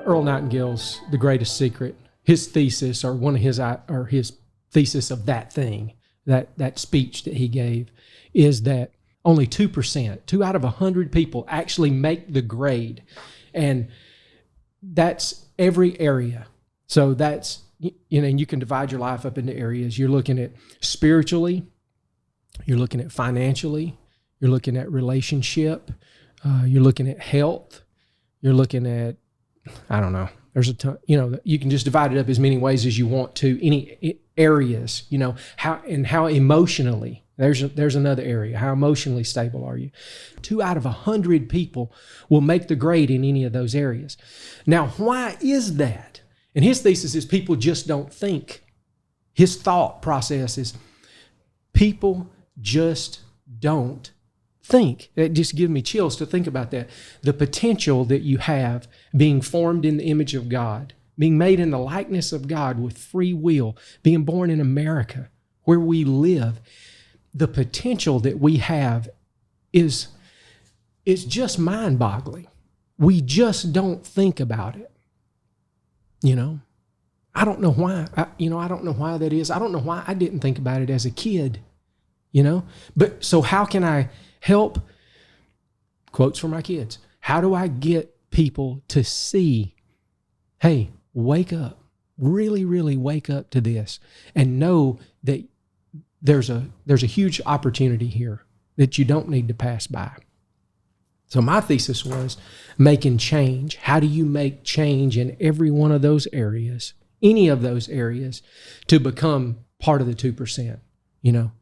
Earl Nightingale's The Greatest Secret, his thesis, or one of his thesis of that thing, that speech that he gave, is that only 2%, 2 out of 100 people actually make the grade. And that's every area. So that's, and you can divide your life up into areas. You're looking at spiritually, you're looking at financially, you're looking at relationship, you're looking at health, you're looking at, I don't know, there's a ton, you can just divide it up as many ways as you want to, any areas, how emotionally, there's another area. How emotionally stable are you? 2 out of 100 people will make the grade in any of those areas. Now, why is that? And his thesis is people just don't think. His thought process is people just don't think. It just gives me chills to think about that. The potential that you have being formed in the image of God, being made in the likeness of God with free will, being born in America where we live, the potential that we have is just mind-boggling. We just don't think about it. I don't know why. I don't know why that is. I don't know why I didn't think about it as a kid. But so how can I help? Quotes for my kids. How do I get people to see, hey, wake up, really, really wake up to this and know that there's a huge opportunity here that you don't need to pass by. So my thesis was making change. How do you make change in every one of those areas, any of those areas, to become part of the 2%?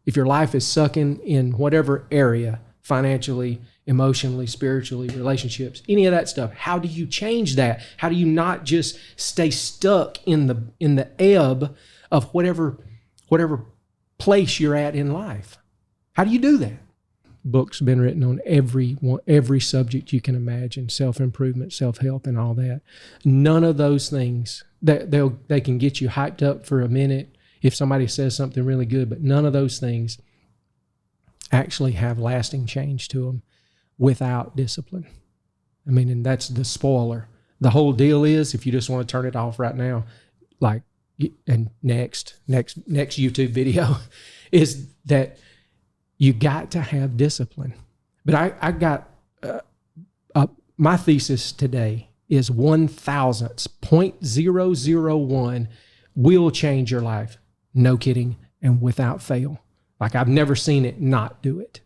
If your life is sucking in whatever area, financially, emotionally, spiritually, relationships, any of that stuff, how do you change that? How do you not just stay stuck in the ebb of whatever place you're at in life? How do you do that? Books been written on every subject you can imagine, self-improvement, self-help, and all that. None of those things, they can get you hyped up for a minute if somebody says something really good, but none of those things actually have lasting change to them without discipline. And that's the spoiler. The whole deal is, if you just want to turn it off right now, and next YouTube video, is that you got to have discipline. But I got, my thesis today is 1,000ths, 0.001 will change your life. No kidding, and without fail. I've never seen it not do it.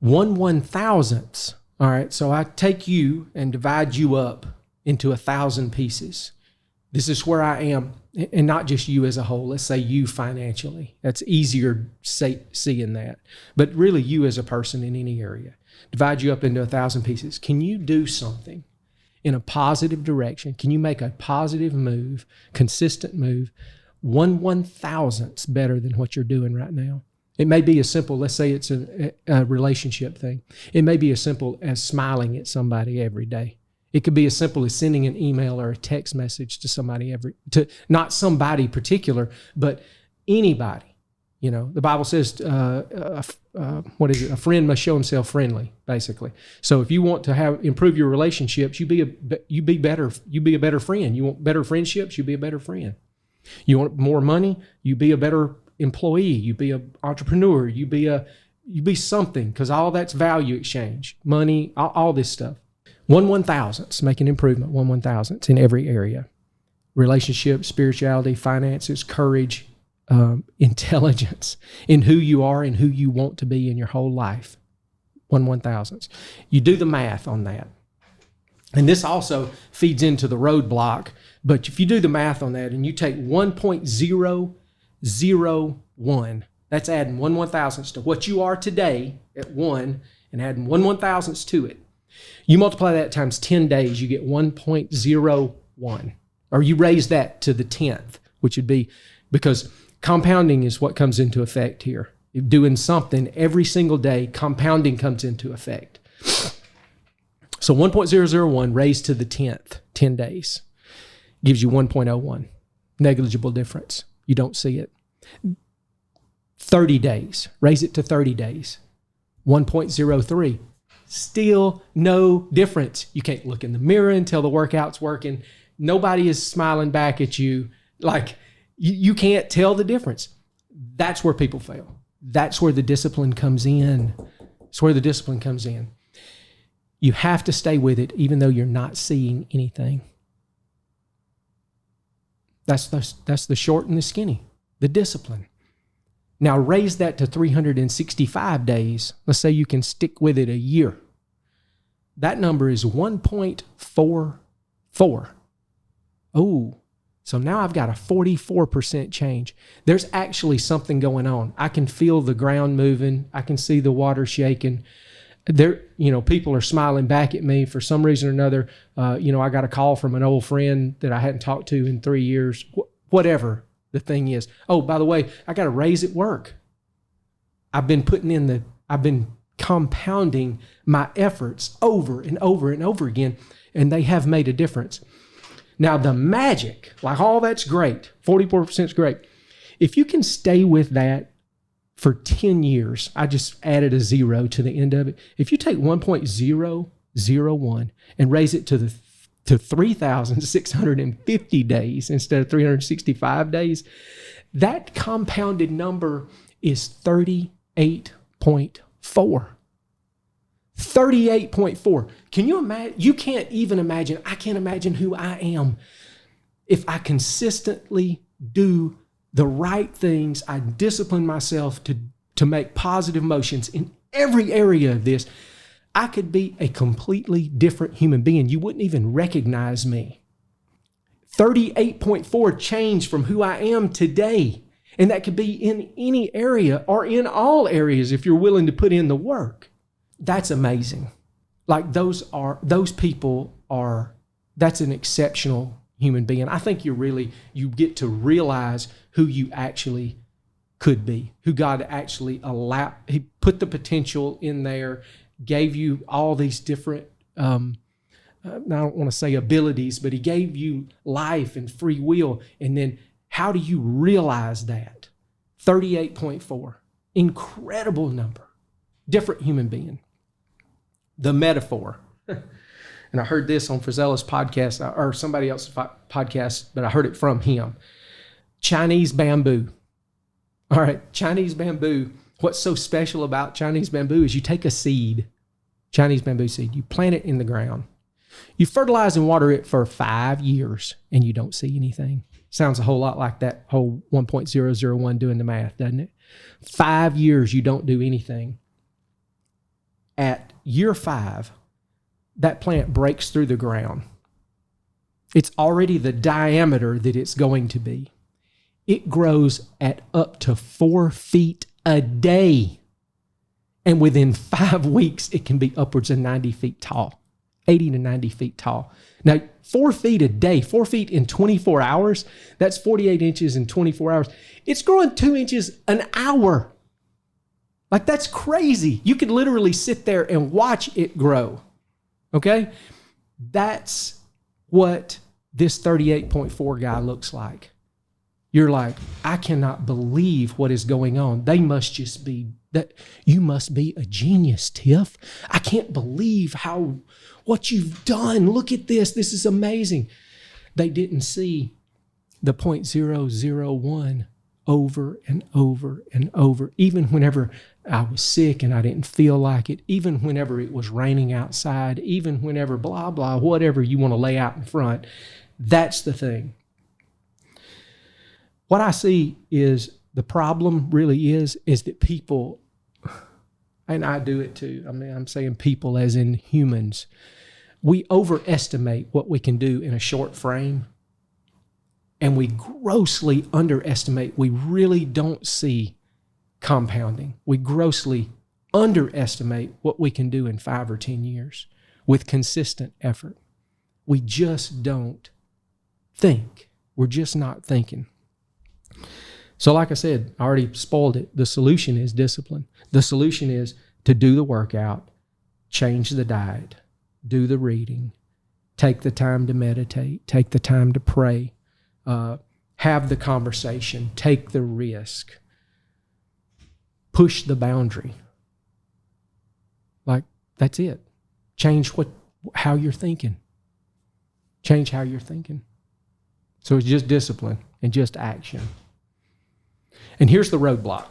1/1000ths. All right, so I take you and divide you up into 1,000 pieces. This is where I am, and not just you as a whole. Let's say you financially. That's easier seeing that. But really you as a person in any area. Divide you up into 1,000 pieces. Can you do something in a positive direction? Can you make a positive move, consistent move, 1/1000ths better than what you're doing right now? It may be as simple, let's say it's a relationship thing. It may be as simple as smiling at somebody every day. It could be as simple as sending an email or a text message to somebody not somebody particular, but anybody. The Bible says, a friend must show himself friendly, basically. So if you want to improve your relationships, you be a better friend. You want better friendships, you be a better friend. You want more money, you be a better employee, you be an entrepreneur, you be something, because all that's value exchange, money, all this stuff. 1/1000ths, make an improvement, 1/1000ths in every area. Relationships, spirituality, finances, courage, intelligence in who you are and who you want to be in your whole life. 1/1000ths. You do the math on that. And this also feeds into the roadblock, but if you do the math on that and you take 1.001, that's adding 1/1000ths to what you are today at 1 and adding 1/1000ths to it. You multiply that times 10 days, you get 1.01. Or you raise that to the 10th, which would be, because compounding is what comes into effect here. You're doing something every single day, compounding comes into effect. So 1.001 raised to the 10th, 10 days, gives you 1.01. Negligible difference. You don't see it. 30 days, raise it to 30 days. 1.03, still no difference. You can't look in the mirror and tell the workout's working. Nobody is smiling back at you. Like, you can't tell the difference. That's where people fail. That's where the discipline comes in. It's where the discipline comes in. You have to stay with it even though you're not seeing anything. That's the short and the skinny, the discipline. Now raise that to 365 days. Let's say you can stick with it a year. That number is 1.44. Oh, so now I've got a 44% change. There's actually something going on. I can feel the ground moving. I can see the water shaking. There, people are smiling back at me for some reason or another. I got a call from an old friend that I hadn't talked to in 3 years. Whatever the thing is. Oh, by the way, I got a raise at work. I've been compounding my efforts over and over and over again, and they have made a difference. Now, the magic, like all that's great, 44% is great. If you can stay with that for 10 years, I just added a 0 to the end of it. If you take 1.001 and raise it to 3,650 days instead of 365 days, that compounded number is 38.4. 38.4. Can you imagine? You can't even imagine. I can't imagine who I am if I consistently do the right things. I discipline myself to make positive motions in every area of this. I could be a completely different human being. You wouldn't even recognize me. 38.4 change from who I am today. And that could be in any area or in all areas if you're willing to put in the work. That's amazing. Like those people are, that's an exceptional human being. I think you get to realize who you actually could be, who God actually allowed. He put the potential in there, gave you all these different, I don't want to say abilities, but he gave you life and free will. And then how do you realize that? 38.4, incredible number, different human being. The metaphor. And I heard this on Frizella's podcast or somebody else's podcast, but I heard it from him. Chinese bamboo. All right, Chinese bamboo. What's so special about Chinese bamboo is you take a seed, Chinese bamboo seed, you plant it in the ground. You fertilize and water it for 5 years and you don't see anything. Sounds a whole lot like that whole 1.001 doing the math, doesn't it? 5 years you don't do anything. At year 5, that plant breaks through the ground. It's already the diameter that it's going to be. It grows at up to 4 feet a day. And within 5 weeks, it can be upwards of 90 feet tall, 80 to 90 feet tall. Now, 4 feet a day, 4 feet in 24 hours, that's 48 inches in 24 hours. It's growing 2 inches an hour. Like, that's crazy. You could literally sit there and watch it grow. Okay? That's what this 38.4 guy looks like. You're like, I cannot believe what is going on. They must just be that. You must be a genius, Tiff. I can't believe what you've done. Look at this. This is amazing. They didn't see the 0.001 over and over and over. Even whenever I was sick and I didn't feel like it, even whenever it was raining outside, even whenever blah, blah, whatever you want to lay out in front. That's the thing. What I see is the problem really is that people, and I do it too. I mean, I'm saying people as in humans. We overestimate what we can do in a short frame, and we grossly underestimate. We really don't see compounding. We grossly underestimate what we can do in 5 or 10 years with consistent effort. We just don't think. We're just not thinking. So like I said, I already spoiled it. The solution is discipline. The solution is to do the workout, change the diet, do the reading, take the time to meditate, take the time to pray, have the conversation, take the risk, push the boundary. Like, That's it. Change how you're thinking. Change how you're thinking. So it's just discipline and just action. And here's the roadblock.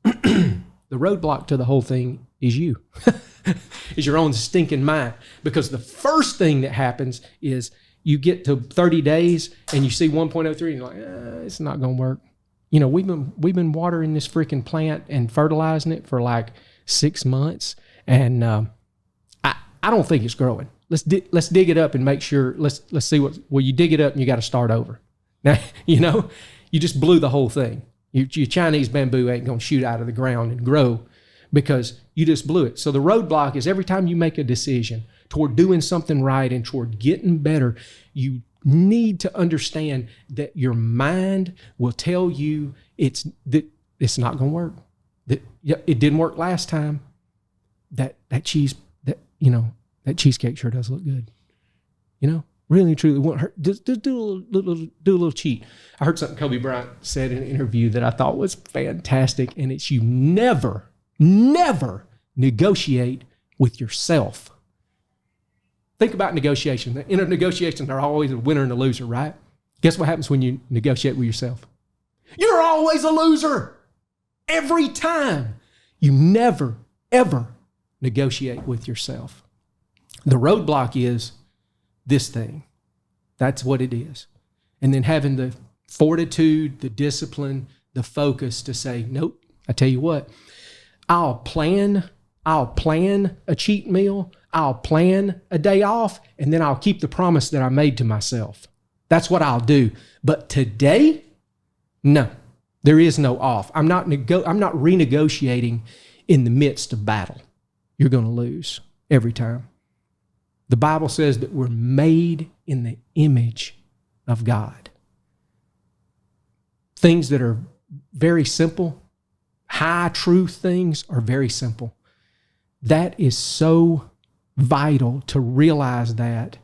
The roadblock to the whole thing is you. Is your own stinking mind. Because the first thing that happens is you get to 30 days and you see 1.03 and you're like, it's not going to work. You know, we've been watering this freaking plant and fertilizing it for like 6 months, and I don't think it's growing. Let's dig it up and make sure. Let's see what. Well, you dig it up and you got to start over. Now, you know, you just blew the whole thing. Your Chinese bamboo ain't going to shoot out of the ground and grow because you just blew it. So the roadblock is every time you make a decision toward doing something right and toward getting better, you need to understand that your mind will tell you it's not going to work. That it didn't work last time. That cheesecake sure does look good. You know, really and truly won't hurt. Just do a little cheat. I heard something Kobe Bryant said in an interview that I thought was fantastic, and it's you never negotiate with yourself. Think about negotiation. In a negotiation, there's always a winner and a loser, right? Guess what happens when you negotiate with yourself? You're always a loser. Every time. You never, ever negotiate with yourself. The roadblock is this thing. That's what it is. And then having the fortitude, the discipline, the focus to say, nope, I tell you what, I'll plan a cheat meal, I'll plan a day off, and then I'll keep the promise that I made to myself. That's what I'll do. But today, no, there is no off. I'm not renegotiating in the midst of battle. You're going to lose every time. The Bible says that we're made in the image of God. Things that are very simple, high truth things are very simple. That is so vital to realize that.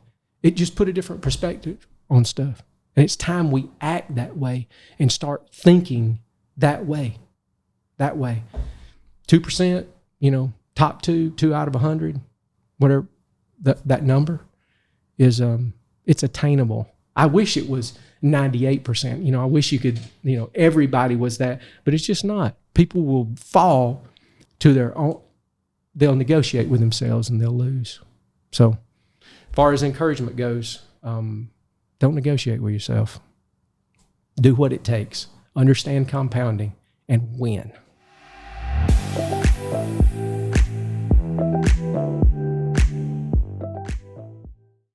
It just put a different perspective on stuff. And it's time we act that way and start thinking that way. That way. 2%, top two out of 100, whatever that number is, it's attainable. I wish it was 98%. I wish you could, everybody was that, but it's just not. People will fall to their own, they'll negotiate with themselves and they'll lose. So, as far as encouragement goes, don't negotiate with yourself. Do what it takes. Understand compounding and win.